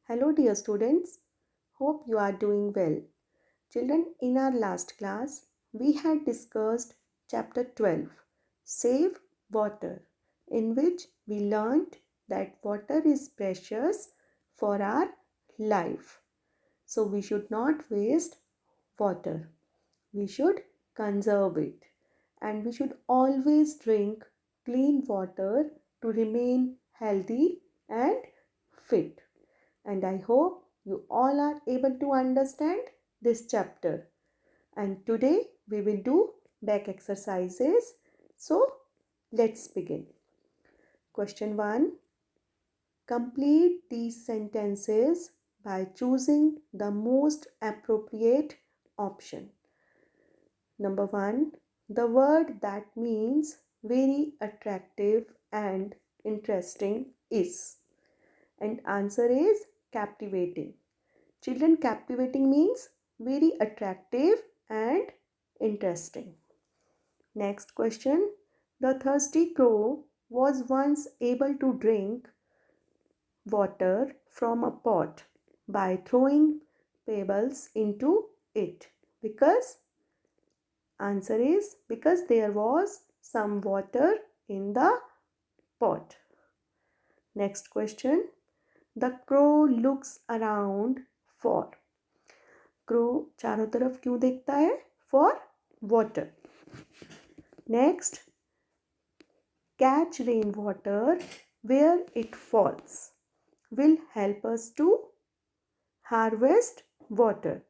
Hello, dear students. Hope you are doing well. Children, in our last class, we had discussed chapter 12, Save Water, in which we learned that water is precious for our life. So, we should not waste water. We should conserve it. And we should always drink clean water to remain healthy and fit. And I hope you all are able to understand this chapter. And today we will do back exercises. So let's begin. Question 1. Complete these sentences by choosing the most appropriate option. Number 1. The word that means very attractive and interesting is. And answer is captivating. Children, captivating means very attractive and interesting. Next question. The thirsty crow was once able to drink water from a pot by throwing pebbles into it. Because answer is because there was some water in the pot. Next question. The crow looks around for. Crow चारों तरफ क्यों देखता है? For water. Next, catch rain water where it falls will help us to harvest water.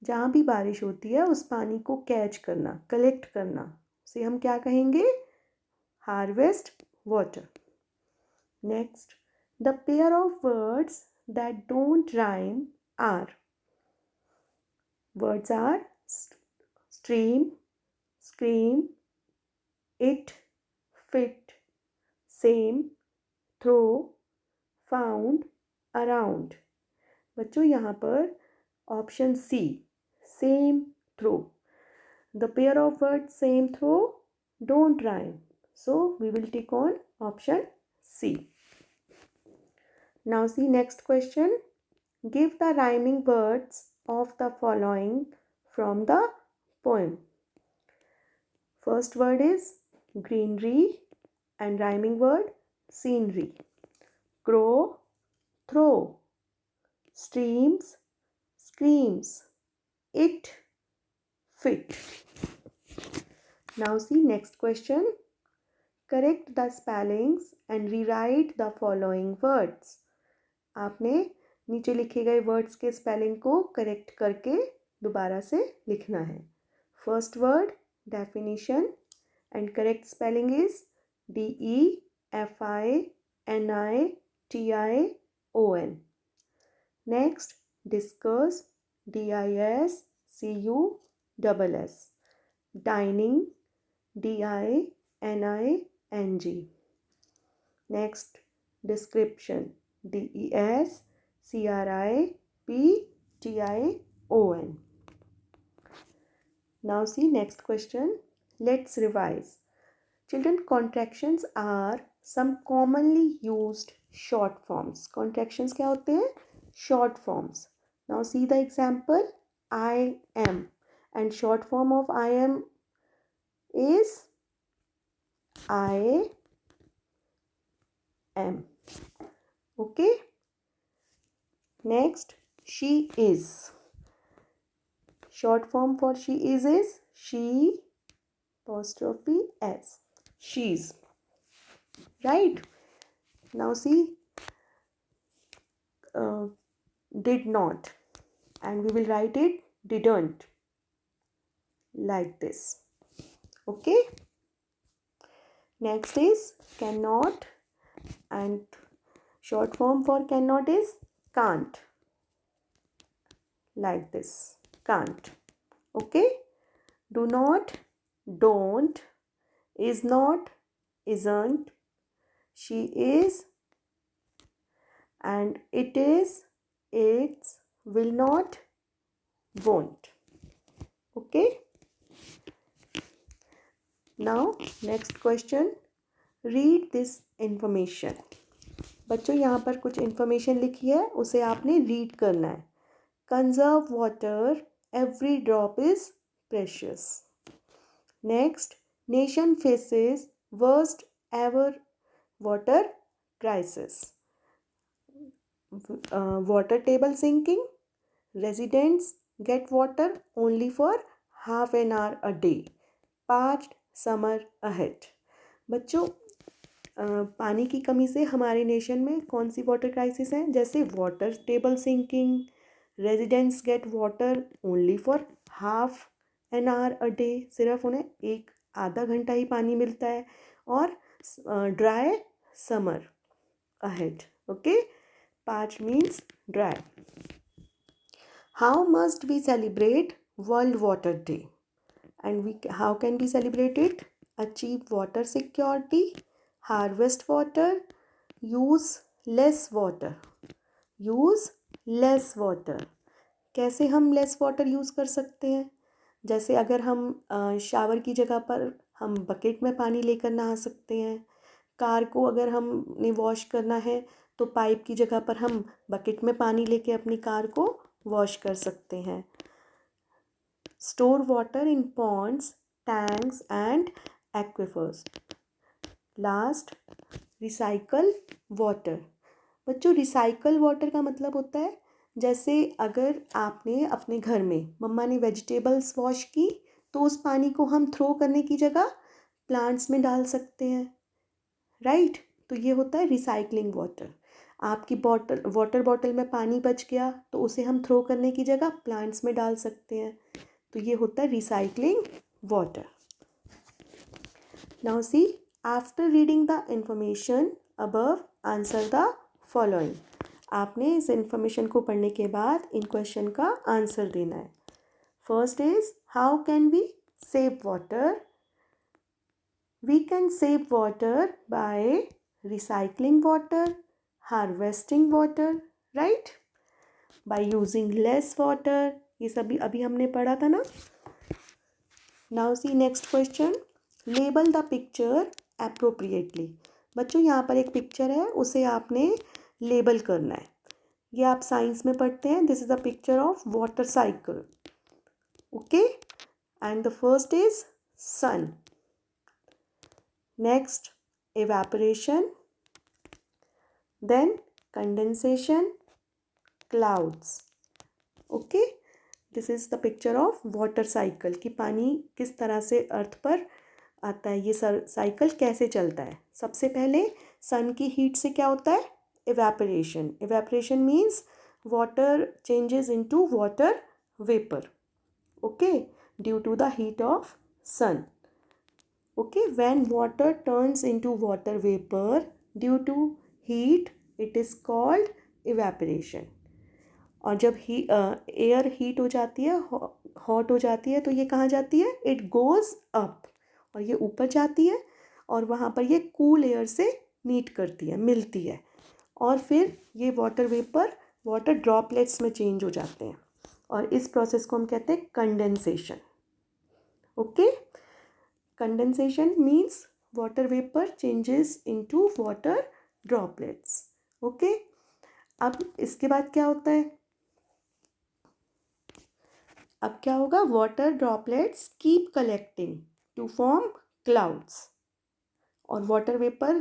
जहाँ भी बारिश होती है उस पानी को कैच करना, कलेक्ट करना, उसे हम क्या कहेंगे? Harvest water. Next, the pair of words that don't rhyme are. Words are stream, scream, it, fit, same, throw, found, around. बच्चों यहाँ पर option C, same, throw. The pair of words same, throw don't rhyme. So we will take on option C. Now see next question. Give the rhyming words of the following from the poem. First word is greenery and rhyming word scenery. Crow, throw. Streams, screams. It, fit. Now see next question. Correct the spellings and rewrite the following words. आपने नीचे लिखे गए words के spelling को correct करके दोबारा से लिखना है. First word definition and correct spelling is DEFINITION. Next, discuss DISCUSS. Dining DINING. Next, description DESCRIPTION. Now see next question. Let's revise. Children, contractions are some commonly used short forms. Contractions क्या होते हैं? Short forms. Now see the example. I am. And short form of I am is I am. Okay. Next, she is. Short form for she is she apostrophe s. She's. Right. Now see did not, and we will write it didn't, like this. Okay. Next is cannot, and short form for cannot is can't, like this. Can't. Okay. Do not, don't, is not, isn't, she is, and it is, it's, will not, won't. Okay. Now next question. Read this information. बच्चों यहाँ पर कुछ information लिखी है, उसे आपने read करना है. Conserve water, every drop is precious. Next, nation faces worst ever water crisis. Water table sinking. Residents get water only for half an hour a day. Parched summer ahead. बच्चों, पानी की कमी से हमारे नेशन में कौन सी वाटर क्राइसिस है? जैसे water table sinking, residents get water only for half an hour a day, सिर्फ उन्हें एक आधा घंटा ही पानी मिलता है, और dry summer ahead. Okay, parched means dry. How must we celebrate World Water Day? And how can we celebrate it? Achieve water security, harvest water, use less water. Use less water. कैसे हम less water use कर सकते हैं? जैसे अगर हम shower की जगह पर हम बकेट में पानी लेकर नहा सकते हैं. कार को अगर हमने वॉश करना है तो पाइप की जगह पर हम बकेट में पानी लेके अपनी कार को वॉश कर सकते हैं. Store water in ponds, tanks and aquifers. Last, recycle water. बच्चों, रिसाइकल वाटर का मतलब होता है, जैसे अगर आपने अपने घर में मम्मा ने वेजिटेबल्स वॉश की तो उस पानी को हम थ्रो करने की जगह प्लांट्स में डाल सकते हैं. राइट, तो ये होता है रिसाइकलिंग वाटर. आपकी वाटर बॉटल में पानी बच गया तो उसे हम थ्रो करने की जगह प्लांट्स में डाल सकते हैं. तो ये होता है recycling water. Now see, after reading the information above answer the following. आपने इस इंफॉर्मेशन को पढ़ने के बाद इन क्वेश्चन का आंसर देना है. First is, how can we save water? We can save water by recycling water, harvesting water, right? By using less water. ये सभी अभी हमने पढ़ा था ना. Now see next question. Label the picture appropriately. बच्चों, यहाँ पर एक पिक्चर है, उसे आपने लेबल करना है. ये आप साइंस में पढ़ते हैं. This is the picture of water cycle. Okay? And the first is sun. Next, evaporation, then condensation, clouds. Okay, this is the picture of water cycle कि पानी किस तरह से अर्थ पर आता है, ये साइकिल कैसे चलता है. सबसे पहले सन की हीट से क्या होता है? evaporation. Evaporation means water changes into water vapor. Okay, due to the heat of sun. Okay, when water turns into water vapor due to heat, it is called evaporation. और जब एयर हीट हो जाती है, hot हो जाती है, तो ये कहाँ जाती है? इट गोज़ अप, और ये ऊपर जाती है और वहाँ पर ये कूल एयर से मीट करती है, मिलती है, और फिर ये वाटर वेपर वाटर ड्रॉपलेट्स में चेंज हो जाते हैं, और इस प्रोसेस को हम कहते हैं condensation. Okay, condensation means water vapor changes into water droplets. Okay, अब इसके बाद क्या होता है? अब क्या होगा? water droplets keep collecting to form clouds. और water vapor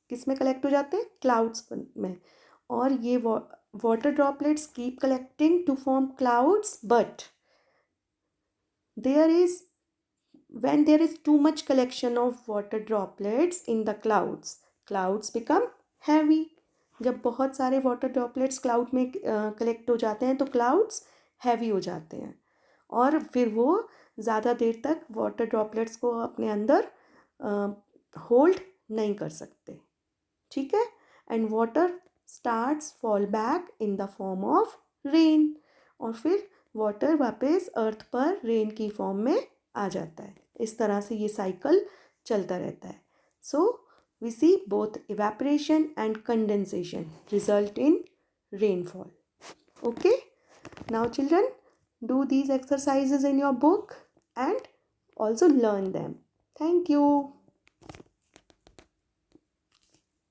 किस में कलेक्ट हो जाते हैं? क्लाउड्स में. और ये water droplets keep collecting to form clouds, but there is when there is too much collection of water droplets in the clouds become heavy. जब बहुत सारे वाटर ड्रॉपलेट्स क्लाउड में कलेक्ट हो जाते हैं तो क्लाउड्स हैवी हो जाते हैं, और फिर वो ज़्यादा देर तक वाटर ड्रॉपलेट्स को अपने अंदर होल्ड नहीं कर सकते. ठीक है, and water starts fall back in the form of rain, और फिर वाटर वापस अर्थ पर रेन की फॉर्म में आ जाता है. इस तरह से ये साइकिल चलता रहता है. So we see both evaporation and condensation result in rainfall. Okay, now children, do these exercises in your book and also learn them. Thank you.